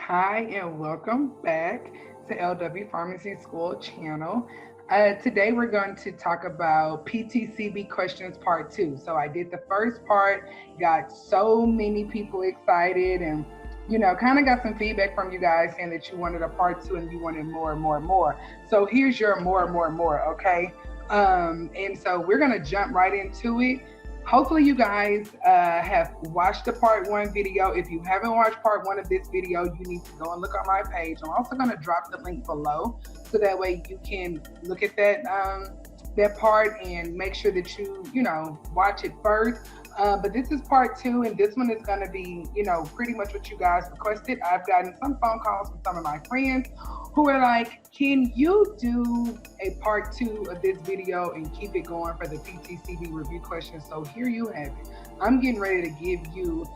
Hi, and welcome back to LW Pharmacy School channel. Today we're going to talk about PTCB questions part two. So I did the first part, got so many people excited, and kind of got some feedback from you guys saying that you wanted a part two and you wanted more and more and more. So here's your more and more and more, okay? And so we're gonna jump right into it. Hopefully you guys have watched the part one video. If you haven't watched part one of this video, you need to go and look on my page. I'm also going to drop the link below so that way you can look at that part and make sure that you watch it first. But this is part two, and this one is going to be pretty much what you guys requested. I've gotten some phone calls from some of my friends who are like, can you do a part two of this video and keep it going for the PTCB review questions? So here you have it. I'm getting ready to give you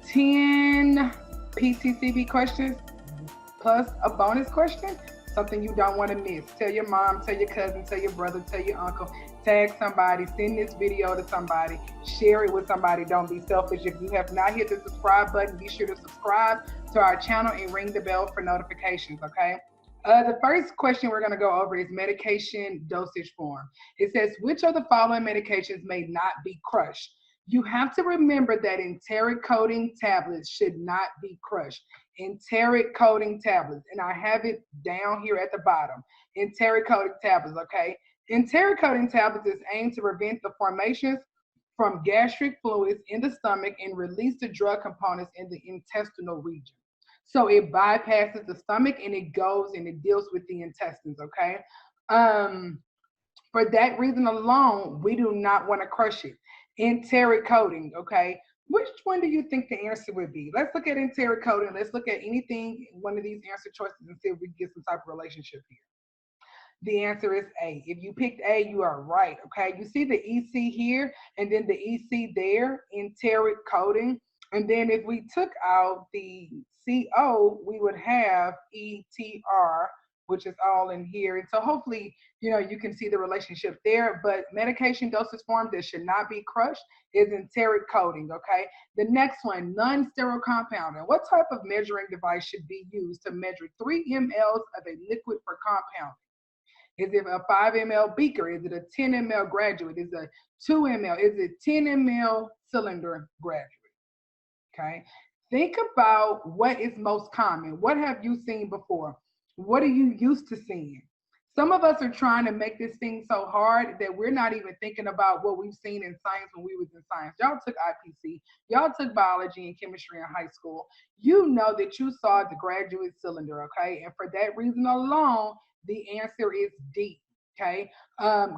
10 PTCB questions plus a bonus question, something you don't want to miss. Tell your mom, tell your cousin, tell your brother, tell your uncle, tag somebody, send this video to somebody, share it with somebody. Don't be selfish. If you have not hit the subscribe button, be sure to subscribe to our channel and ring the bell for notifications, okay? The first question we're going to go over is medication dosage form. It says, which of the following medications may not be crushed? You have to remember that enteric coating tablets should not be crushed. Enteric coating tablets, and I have it down here at the bottom. Enteric coating tablets, okay? Enteric coating tablets is aimed to prevent the formations from gastric fluids in the stomach and release the drug components in the intestinal region. So it bypasses the stomach and it goes and it deals with the intestines, okay? For that reason alone, we do not want to crush it. Enteric coating, okay? Which one do you think the answer would be? Let's look at enteric coating. Let's look at anything, one of these answer choices, and see if we can get some type of relationship here. The answer is A. If you picked A, you are right, okay? You see the EC here and then the EC there, enteric coating. And then if we took out the CO, we would have ETR, which is all in here. And so hopefully, you can see the relationship there. But medication dosage form that should not be crushed is enteric coating, okay? The next one, non-sterile compounding. What type of measuring device should be used to measure 3 mLs of a liquid for compounding? Is it a 5 ml beaker? Is it a 10 ml graduate? Is it a 2 ml? Is it 10 ml cylinder graduate? Okay. Think about what is most common. What have you seen before? What are you used to seeing? Some of us are trying to make this thing so hard that we're not even thinking about what we've seen in science when we was in science. Y'all took IPC. Y'all took biology and chemistry in high school. You know that you saw the graduate cylinder, okay? And for that reason alone, the answer is D, okay?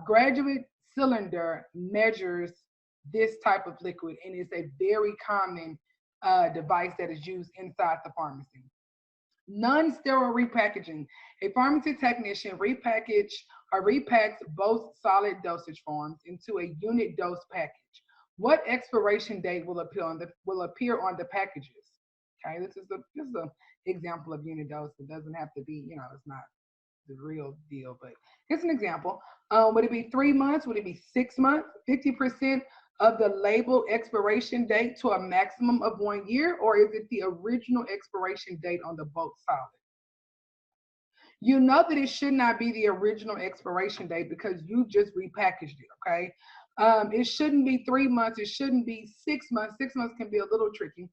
Graduate cylinder measures this type of liquid, and it's a very common device that is used inside the pharmacy. Non-sterile repackaging. A pharmacy technician repacks both solid dosage forms into a unit dose package. What expiration date will appear on the packages? Okay, this is an example of unit dose. It doesn't have to be, it's not the real deal, but it's an example. Would it be 3 months? Would it be 6 months? 50% of the label expiration date to a maximum of 1 year, or is it the original expiration date on the bulk solid? You know that it should not be the original expiration date because you just repackaged it, okay? It shouldn't be 3 months. It shouldn't be 6 months. 6 months can be a little tricky.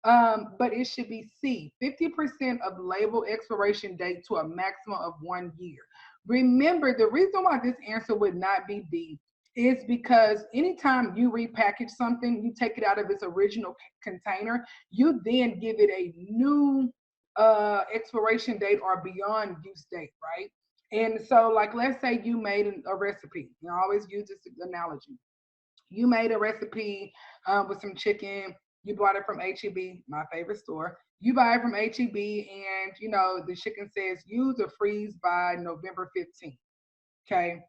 But it should be C, 50% of label expiration date to a maximum of 1 year. Remember, the reason why this answer would not be D is because anytime you repackage something, you take it out of its original container, you then give it a new expiration date or beyond use date, right? And so, like, let's say you made a recipe. I always use this analogy. You made a recipe with some chicken. You bought it from HEB, my favorite store. You buy it from HEB, and the chicken says use or freeze by November 15th. Okay.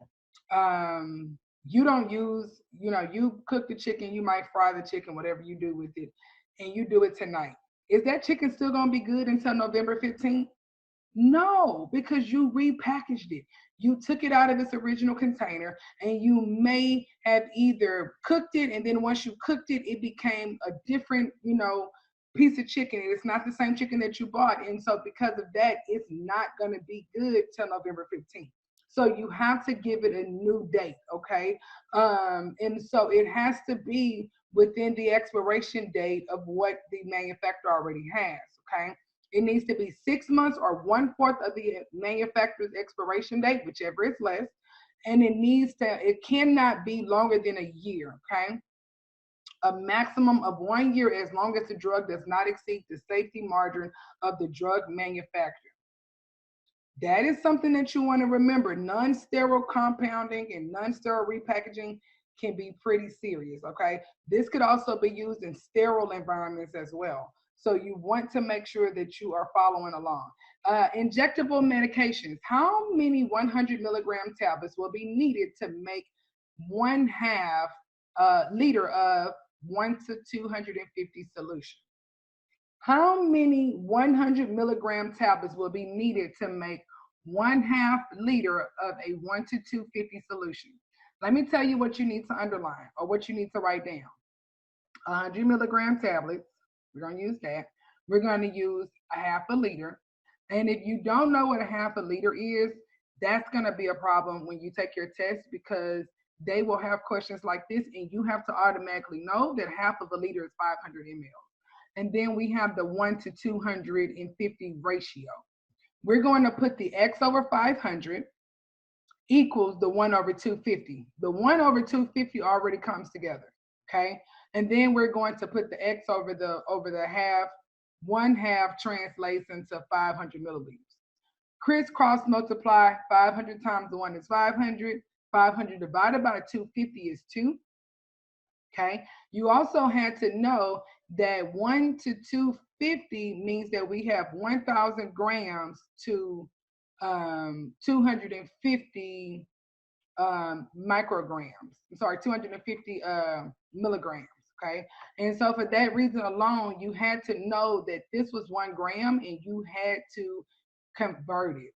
You don't use, you cook the chicken, you might fry the chicken, whatever you do with it, and you do it tonight. Is that chicken still gonna be good until November 15th? No, because you repackaged it. You took it out of its original container and you may have either cooked it, and then once you cooked it, it became a different, piece of chicken. It's not the same chicken that you bought. And so because of that, it's not going to be good till November 15th. So you have to give it a new date, okay? And so it has to be within the expiration date of what the manufacturer already has, okay? It needs to be 6 months or 1/4 of the manufacturer's expiration date, whichever is less. And it cannot be longer than a year, okay? A maximum of 1 year as long as the drug does not exceed the safety margin of the drug manufacturer. That is something that you want to remember. Non-sterile compounding and non-sterile repackaging can be pretty serious, okay? This could also be used in sterile environments as well. So you want to make sure that you are following along. Injectable medications. How many 100 milligram tablets will be needed to make 1/2 liter of 1 to 250 solution? How many 100 milligram tablets will be needed to make 1/2 liter of a 1 to 250 solution? Let me tell you what you need to underline or what you need to write down. 100 milligram tablets, we're going to use that. We're going to use 1/2 liter. And if you don't know what 1/2 liter is, that's going to be a problem when you take your test, because they will have questions like this and you have to automatically know that 1/2 liter is 500 ml. And then we have the 1 to 250 ratio. We're going to put the X over 500 equals the 1 over 250. The 1 over 250 already comes together, okay? And then we're going to put the X over the half. 1/2 translates into 500 milliliters. Crisscross multiply. 500 times 1 is 500. 500 divided by 250 is 2. Okay. You also had to know that 1 to 250 means that we have 1,000 grams to 250 micrograms. Sorry, 250 milligrams. Okay. And so for that reason alone, you had to know that this was 1 gram and you had to convert it.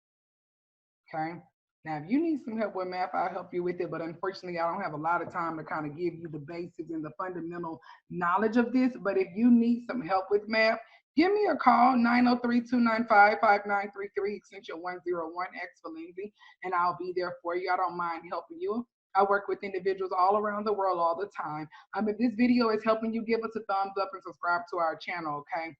Okay. Now, if you need some help with math, I'll help you with it. But unfortunately, I don't have a lot of time to kind of give you the basics and the fundamental knowledge of this. But if you need some help with math, give me a call, 903-295-5933, extension 101, X for Lindsay, and I'll be there for you. I don't mind helping you. I work with individuals all around the world all the time. If this video is helping you, give us a thumbs up and subscribe to our channel, okay?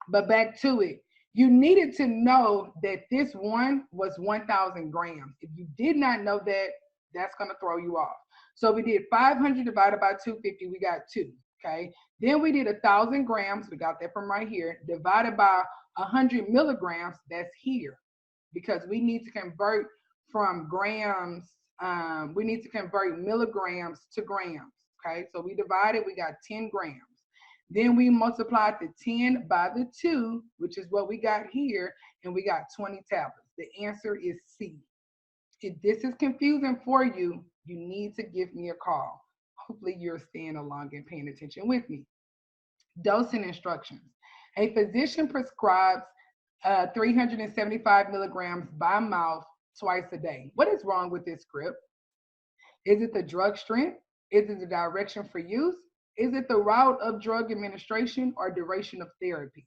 But back to it. You needed to know that this one was 1,000 grams. If you did not know that, that's going to throw you off. So we did 500 divided by 250, we got 2, okay? Then we did 1,000 grams, we got that from right here, divided by 100 milligrams, that's here. Because we need to convert from grams, we need to convert milligrams to grams, okay? So we divided, we got 10 grams. Then we multiplied the 10 by the 2, which is what we got here, and we got 20 tablets. The answer is C. If this is confusing for you, you need to give me a call. Hopefully you're staying along and paying attention with me. Docent instructions. A physician prescribes 375 milligrams by mouth twice a day. What is wrong with this script? Is it the drug strength? Is it the direction for use? Is it the route of drug administration or duration of therapy?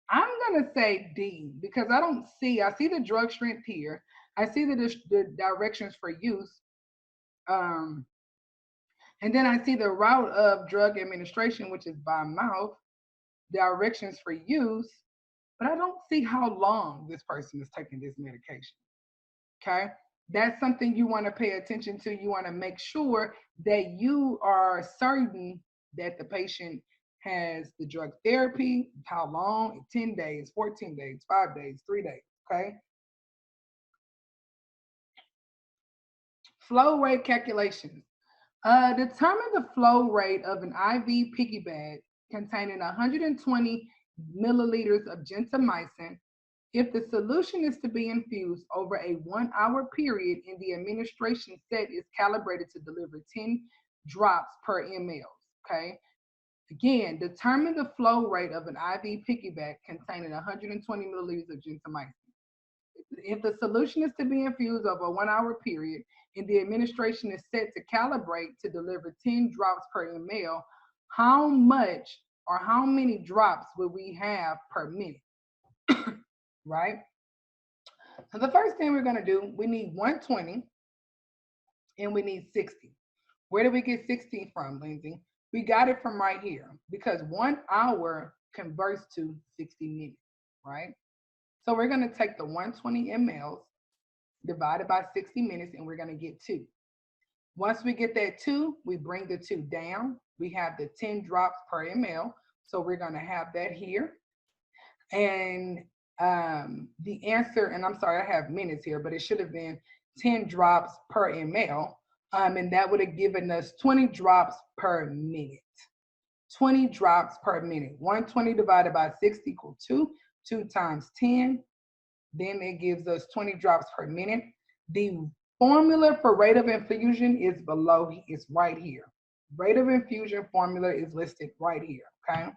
I'm going to say D, because I see the drug strength here. I see the directions for use. And then I see the route of drug administration, which is by mouth, directions for use, but I don't see how long this person is taking this medication. Okay. That's something you want to pay attention to. You want to make sure that you are certain that the patient has the drug therapy, how long, 10 days, 14 days, 5 days, 3 days, okay? Flow rate calculations. Determine the flow rate of an IV piggy bag containing 120 milliliters of gentamicin. If the solution is to be infused over a 1 hour period and the administration set is calibrated to deliver 10 drops per ml, okay? Again, determine the flow rate of an IV piggyback containing 120 milliliters of gentamicin. If the solution is to be infused over a 1 hour period and the administration is set to calibrate to deliver 10 drops per ml, how much or how many drops would we have per minute, right? So the first thing we're gonna do, we need 120 and we need 60. Where did we get 60 from, Lindsay? We got it from right here because 1 hour converts to 60 minutes, right? So we're gonna take the 120 mLs divided by 60 minutes and we're gonna get 2. Once we get that 2, we bring the 2 down. We have the 10 drops per ml. So we're gonna have that here. And the answer, and I'm sorry, I have minutes here, but it should have been 10 drops per ml. And that would have given us 20 drops per minute. 20 drops per minute. 120 divided by 6 equals 2. 2 times 10. Then it gives us 20 drops per minute. The formula for rate of infusion is below, it's right here. Rate of infusion formula is listed right here, okay?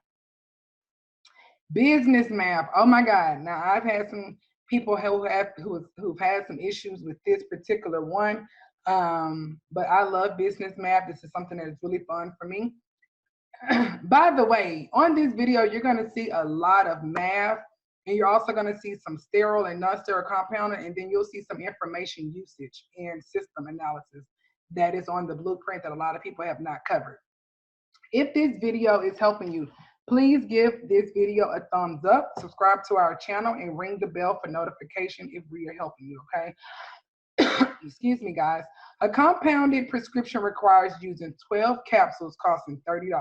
Business math, oh my God. Now I've had some people who've had some issues with this particular one, but I love business math. This is something that is really fun for me. By the way, on this video, you're gonna see a lot of math, and you're also gonna see some sterile and non-sterile compounder, and then you'll see some information usage and system analysis that is on the blueprint that a lot of people have not covered. If this video is helping you, please give this video a thumbs up, subscribe to our channel, and ring the bell for notification if we are helping you, okay? Excuse me, guys. A compounded prescription requires using 12 capsules costing $30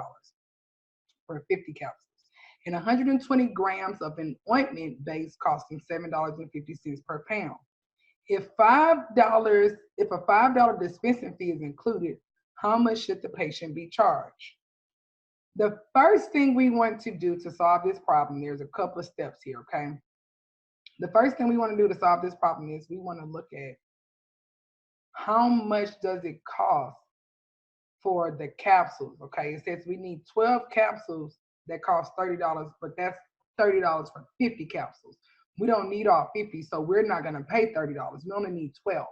for 50 capsules, and 120 grams of an ointment base costing $7.50 per pound. If a $5 dispensing fee is included, how much should the patient be charged? The first thing we want to do to solve this problem, there's a couple of steps here, okay? The first thing we want to do to solve this problem is we want to look at how much does it cost for the capsules, okay? It says we need 12 capsules that cost $30, but that's $30 for 50 capsules. We don't need all 50, so we're not gonna pay $30. We only need 12.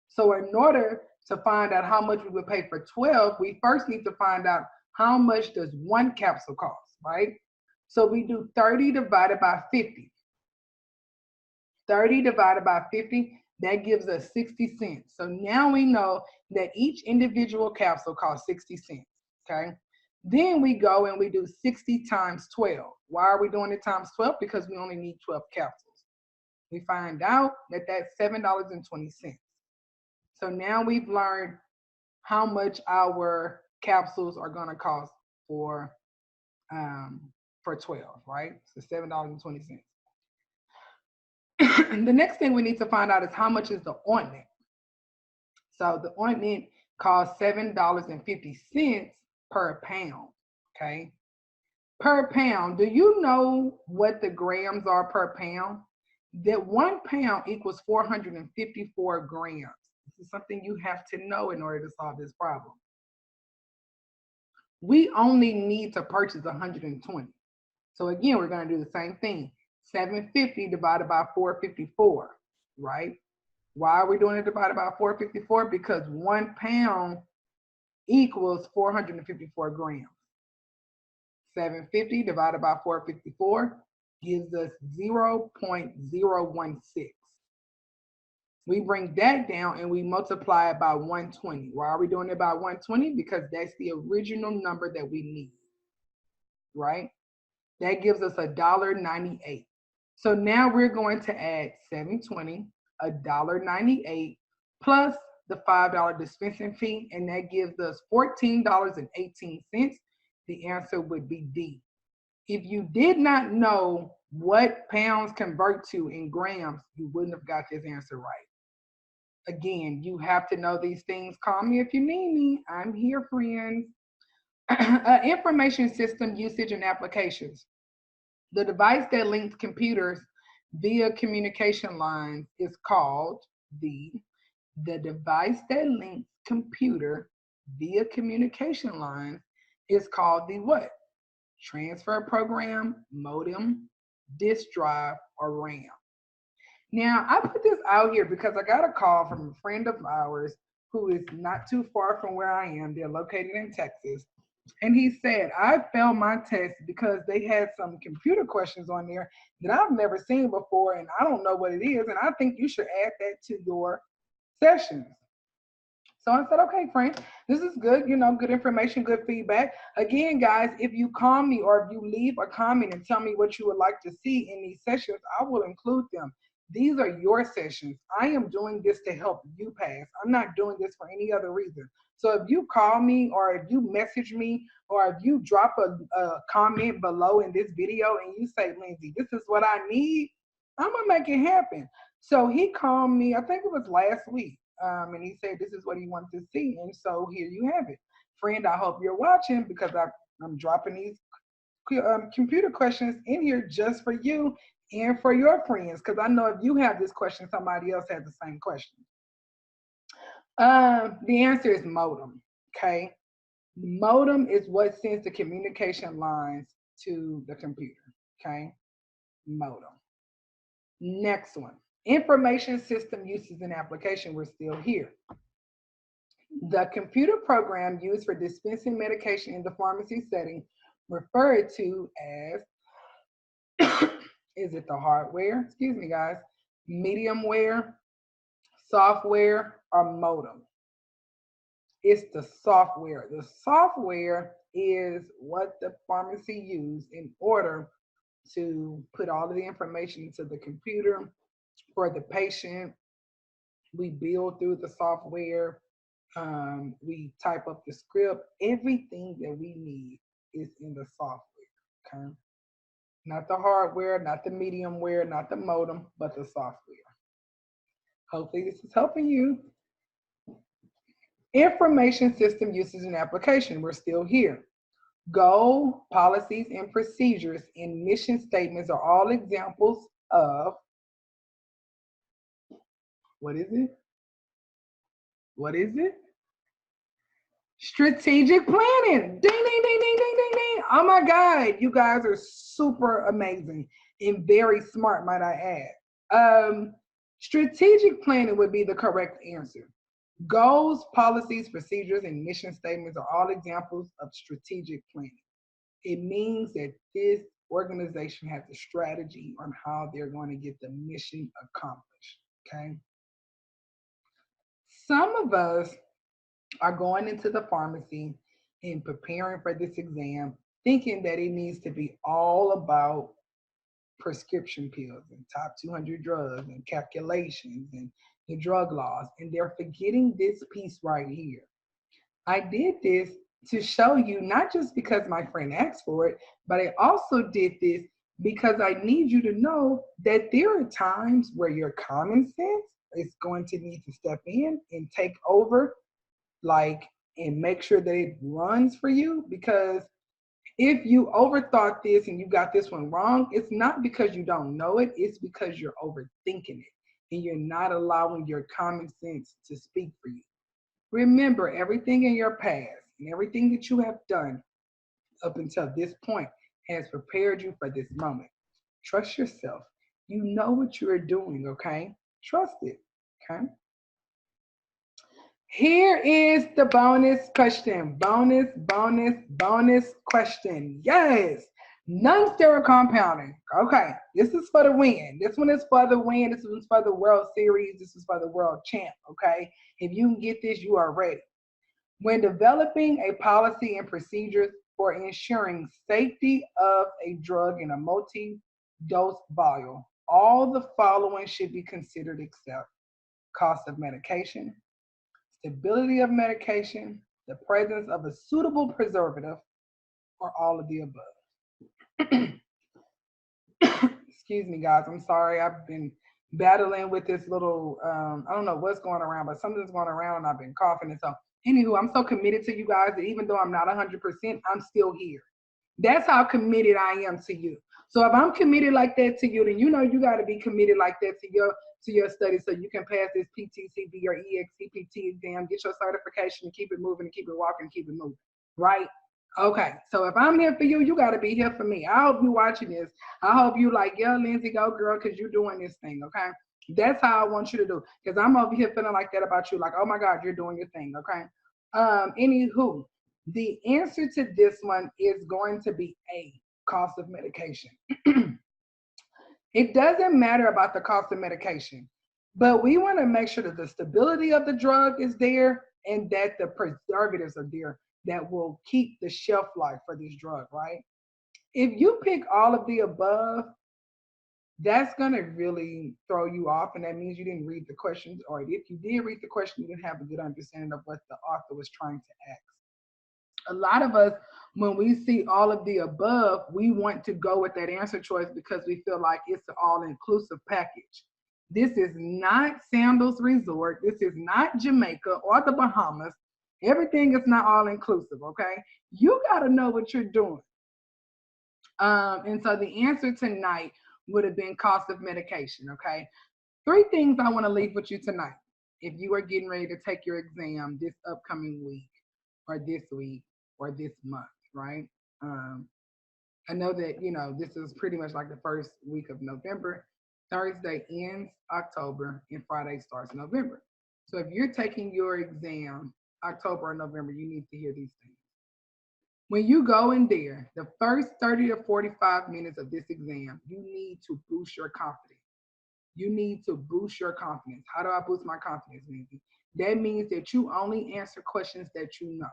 So in order to find out how much we would pay for 12, we first need to find out how much does 1 capsule cost, right? So we do 30 divided by 50. 30 divided by 50, that gives us 60 cents. So now we know that each individual capsule costs 60 cents, okay? Then we go and we do 60 times 12. Why are we doing it times 12? Because we only need 12 capsules. We find out that that's $7.20. So now we've learned how much our capsules are gonna cost for 12, right? So $7.20. The next thing we need to find out is how much is the ointment. So the ointment costs $7.50 per pound, okay? Per pound, do you know what the grams are per pound? That 1 pound equals 454 grams. This is something you have to know in order to solve this problem. We only need to purchase 120. So again, we're gonna do the same thing. 750 divided by 454, right? Why are we doing it divided by 454? Because 1 pound equals 454 grams. 750 divided by 454 gives us 0.016. We bring that down and we multiply it by 120. Why are we doing it by 120? Because that's the original number that we need, right? That gives us $1.98. So now we're going to add 720, $1.98, plus the $5 dispensing fee, and that gives us $14.18. The answer would be D. If you did not know what pounds convert to in grams, you wouldn't have got this answer right. Again, you have to know these things. Call me if you need me. I'm here, friends. Information system usage and applications. The device that links computers via communication lines is called the device that links computer via communication lines is called the what? Transfer program, modem, disk drive, or RAM. Now, I put this out here because I got a call from a friend of ours who is not too far from where I am. They're located in Texas. And he said, I failed my test because they had some computer questions on there that I've never seen before, and I don't know what it is. And I think you should add that to your sessions. So I said, okay, Frank, this is good, good information, good feedback. Again, guys, if you call me or if you leave a comment and tell me what you would like to see in these sessions, I will include them. These are your sessions. I am doing this to help you pass. I'm not doing this for any other reason. So if you call me or if you message me or if you drop a comment below in this video and you say, Lindsay, this is what I need, I'm going to make it happen. So he called me, I think it was last week. And he said this is what he wanted to see, and so here you have it, friend. I hope you're watching because I'm dropping these computer questions in here just for you and for your friends, because I know if you have this question, somebody else has the same question. The answer is modem. Okay, modem is what sends the communication lines to the computer. Okay, modem. Next one. Information system uses and application. We're still here. The computer program used for dispensing medication in the pharmacy setting, referred to as, is it the hardware? Excuse me, guys. Mediumware, software, or modem? It's the software. The software is what the pharmacy used in order to put all of the information into the computer for the patient. We build through the software. We type up the script. Everything that we need is in the software. Okay, not the hardware, not the mediumware, not the modem, but the software. Hopefully, this is helping you. Information system uses and application. We're still here. Goal, policies, and procedures in mission statements are all examples of, what is it? What is it? Strategic planning. Ding, ding, ding, ding, ding, ding, ding. Oh my God, you guys are super amazing and very smart, might I add. Strategic planning would be the correct answer. Goals, policies, procedures, and mission statements are all examples of strategic planning. It means that this organization has a strategy on how they're going to get the mission accomplished. Okay. Some of us are going into the pharmacy and preparing for this exam, thinking that it needs to be all about prescription pills and top 200 drugs and calculations and the drug laws, and they're forgetting this piece right here. I did this to show you, not just because my friend asked for it, but I also did this because I need you to know that there are times where your common sense is going to need to step in and take over, and make sure that it runs for you. Because if you overthought this and you got this one wrong, it's not because you don't know it, it's because you're overthinking it and you're not allowing your common sense to speak for you. Remember, everything in your past and everything that you have done up until this point has prepared you for this moment. Trust yourself. You know what you are doing, okay? Trust it, okay? Here is the bonus question. Bonus question. Yes. Non-sterile compounding. Okay. This is for the win. This one is for the win. This one's for the World Series. This is for the World Champ. Okay. If you can get this, you are ready. When developing a policy and procedures for ensuring safety of a drug in a multi-dose vial, all the following should be considered except cost of medication, stability of medication, the presence of a suitable preservative, or all of the above. Excuse me, guys. I'm sorry. I've been battling with this little, I don't know what's going around, but something's going around and I've been coughing. And so, anywho, I'm so committed to you guys that even though I'm not 100%, I'm still here. That's how committed I am to you. So if I'm committed like that to you, then you know you got to be committed like that to your studies so you can pass this PTCB or EXCPT exam, get your certification, and keep it moving, and keep it walking, and keep it moving, right? Okay, so if I'm here for you, you got to be here for me. I hope you watching this. I hope you like, yeah, Lindsay, go girl, because you're doing this thing, okay? That's how I want you to do, because I'm over here feeling like that about you, like, oh my God, you're doing your thing, okay? Anywho, The answer to this one is going to be A, cost of medication. It doesn't matter about the cost of medication, but we want to make sure that the stability of the drug is there and that the preservatives are there that will keep the shelf life for this drug, right? If you pick all of the above, that's going to really throw you off, and that means you didn't read the questions, or if you did read the question, you didn't have a good understanding of what the author was trying to ask. A lot of us, when we see all of the above, we want to go with that answer choice because we feel like it's an all-inclusive package. This is not Sandals Resort. This is not Jamaica or the Bahamas. Everything is not all-inclusive, okay? You got to know what you're doing. And so the answer tonight would have been cost of medication, okay? 3 things I want to leave with you tonight. If you are getting ready to take your exam this upcoming week or this week or this month, right? I know that, this is pretty much like the first week of November. Thursday ends October and Friday starts November. So if you're taking your exam October or November, you need to hear these things. When you go in there, the first 30 to 45 minutes of this exam, you need to boost your confidence. You need to boost your confidence. How do I boost my confidence, Nancy? That means that you only answer questions that you know.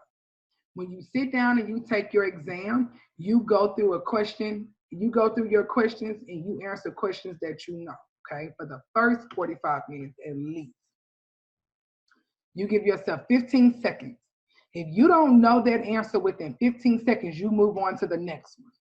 When you sit down and you take your exam, you go through a question, you go through your questions and you answer questions that you know, okay? For the first 45 minutes at least. You give yourself 15 seconds. If you don't know that answer within 15 seconds, you move on to the next one.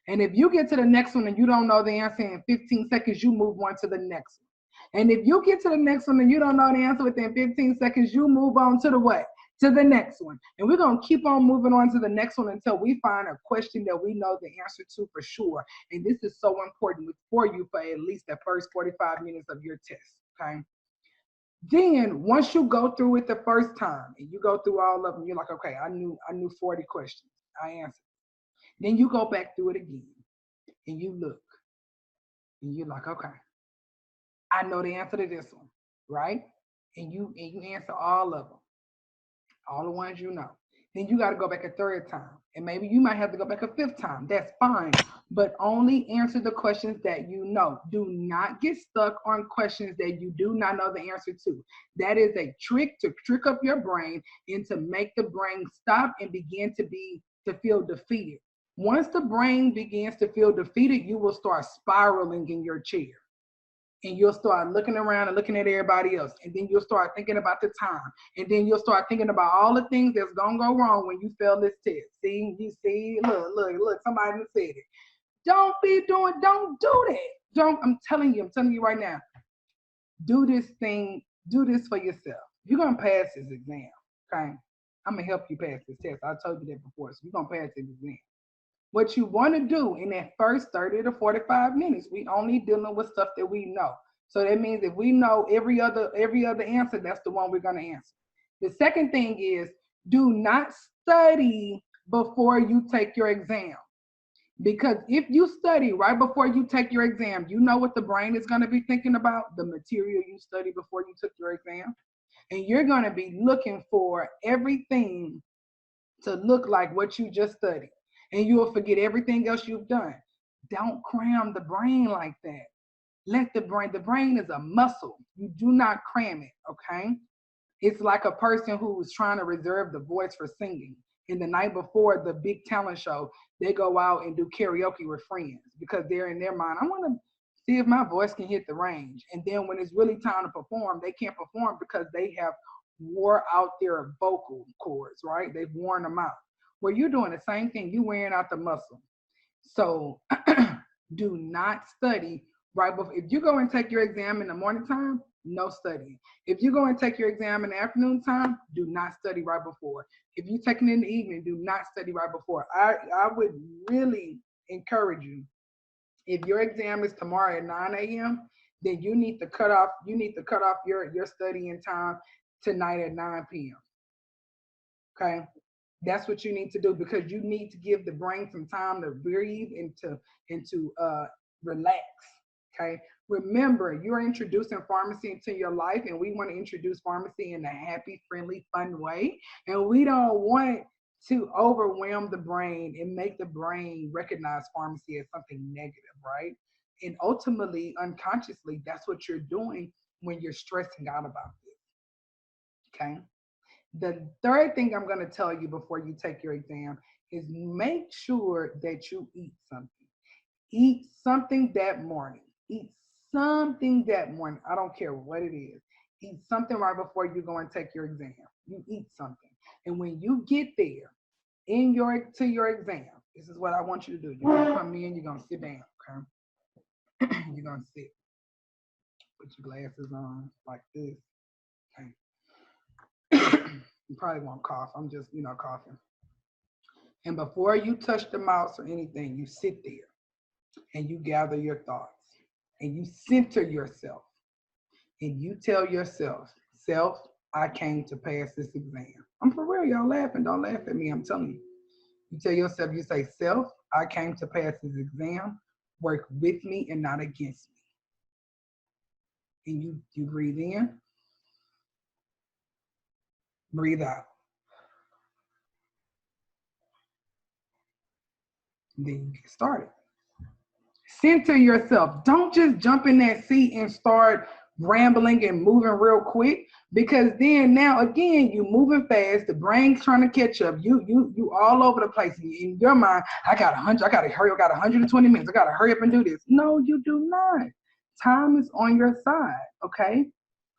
And if you get to the next one and you don't know the answer in 15 seconds, you move on to the next one. And if you get to the next one and you don't know the answer within 15 seconds, you move on to the what? To the next one. And we're going to keep on moving on to the next one until we find a question that we know the answer to for sure. And this is so important for you for at least the first 45 minutes of your test, okay? Then once you go through it the first time and you go through all of them, you're like, okay, I knew 40 questions. I answered. Then you go back through it again and you look and you're like, okay, I know the answer to this one, right? And you answer all of them, all the ones you know. Then you got to go back a third time. And maybe you might have to go back a fifth time. That's fine. But only answer the questions that you know. Do not get stuck on questions that you do not know the answer to. That is a trick to trick up your brain and to make the brain stop and begin to feel defeated. Once the brain begins to feel defeated, you will start spiraling in your chair. And you'll start looking around and looking at everybody else. And then you'll start thinking about the time. And then you'll start thinking about all the things that's going to go wrong when you fail this test. See, look, somebody said it. Don't do that. I'm telling you right now, do this for yourself. You're going to pass this exam, okay? I'm going to help you pass this test. I told you that before, so you're going to pass this exam. What you want to do in that first 30 to 45 minutes, we only dealing with stuff that we know. So that means if we know every other answer, that's the one we're going to answer. The second thing is, do not study before you take your exam. Because if you study right before you take your exam, you know what the brain is going to be thinking about? The material you studied before you took your exam. And you're going to be looking for everything to look like what you just studied. And you will forget everything else you've done. Don't cram the brain like that. Let the brain is a muscle. You do not cram it, okay? It's like a person who is trying to reserve the voice for singing. And the night before the big talent show, they go out and do karaoke with friends because they're in their mind, I want to see if my voice can hit the range. And then when it's really time to perform, they can't perform because they have wore out their vocal cords, right? They've worn them out. Well, you're doing the same thing. You're wearing out the muscle. So do not study right before. If you go and take your exam in the morning time, no studying. If you go and take your exam in the afternoon time, do not study right before. If you're taking it in the evening, do not study right before. I would really encourage you. If your exam is tomorrow at 9 a.m., then you need to cut off your studying time tonight at 9 p.m. Okay? That's what you need to do because you need to give the brain some time to breathe and to relax. Okay. Remember, you're introducing pharmacy into your life, and we want to introduce pharmacy in a happy, friendly, fun way. And we don't want to overwhelm the brain and make the brain recognize pharmacy as something negative, right? And ultimately, unconsciously, that's what you're doing when you're stressing out about this. Okay. The third thing I'm going to tell you before you take your exam is make sure that you eat something. Eat something that morning. Eat something that morning. I don't care what it is. Eat something right before you go and take your exam. You eat something. And when you get there to your exam, this is what I want you to do. You're gonna come in, you're gonna sit down, okay? You're gonna sit. Put your glasses on like this. Okay. You probably won't cough. I'm just, coughing. And before you touch the mouse or anything, you sit there and you gather your thoughts and you center yourself and you tell yourself, self, I came to pass this exam. I'm for real, y'all laughing. Don't laugh at me, I'm telling you. You tell yourself, you say, self, I came to pass this exam. Work with me and not against me. And you breathe in, breathe out. And then you get started. Center yourself. Don't just jump in that seat and start rambling and moving real quick, because then now again you moving fast, the brain's trying to catch up, you all over the place in your mind. I gotta hurry, I got 120 minutes, I gotta hurry up and do this. No, you do not. Time is on your side. Okay,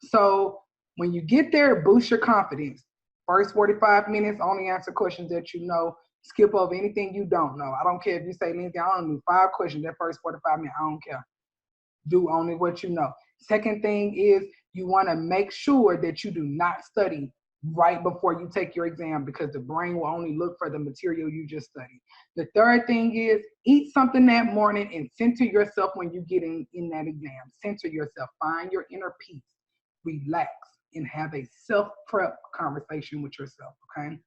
so when you get there, boost your confidence. First 45 minutes, only answer questions that you know. Skip over anything you don't know. I don't care if you say, Lindsay, I only knew 5 questions that first 45 minutes. I don't care. Do only what you know. Second thing is you want to make sure that you do not study right before you take your exam, because the brain will only look for the material you just studied. The third thing is eat something that morning and center yourself when you get in that exam. Center yourself. Find your inner peace. Relax and have a self-prep conversation with yourself, okay?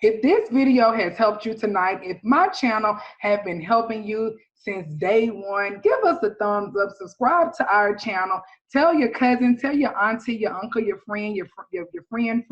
If this video has helped you tonight, if my channel have been helping you since day one, give us a thumbs up, subscribe to our channel, tell your cousin, tell your auntie, your uncle, your friend, your friend,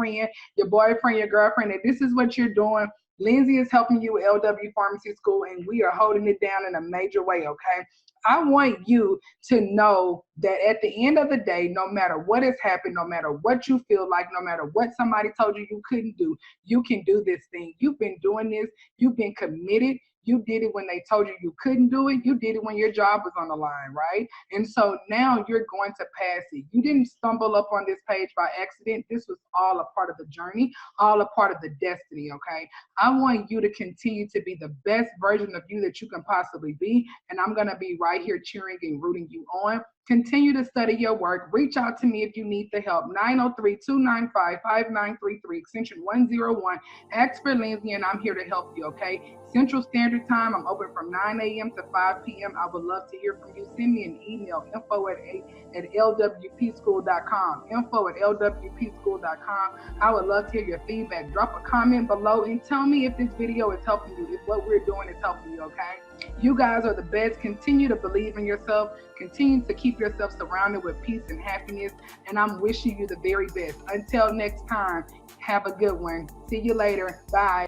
your boyfriend, your girlfriend, that this is what you're doing. Lindsay is helping you with LW Pharmacy School, and we are holding it down in a major way, okay? I want you to know that at the end of the day, no matter what has happened, no matter what you feel like, no matter what somebody told you you couldn't do, you can do this thing. You've been doing this. You've been committed. You did it when they told you you couldn't do it. You did it when your job was on the line, right? And so now you're going to pass it. You didn't stumble up on this page by accident. This was all a part of the journey, all a part of the destiny, okay? I want you to continue to be the best version of you that you can possibly be, and I'm going to be right here cheering and rooting you on. Continue to study your work. Reach out to me if you need the help. 903-295-5933, extension 101. Ask for Lindsay, and I'm here to help you, okay? Central Standard Time, I'm open from 9 a.m. to 5 p.m. I would love to hear from you. Send me an email, info@lwpschool.com, info@lwpschool.com. I would love to hear your feedback. Drop a comment below and tell me if this video is helping you, if what we're doing is helping you, okay? You guys are the best. Continue to believe in yourself. Continue to keep yourself surrounded with peace and happiness. And I'm wishing you the very best. Until next time, have a good one. See you later. Bye.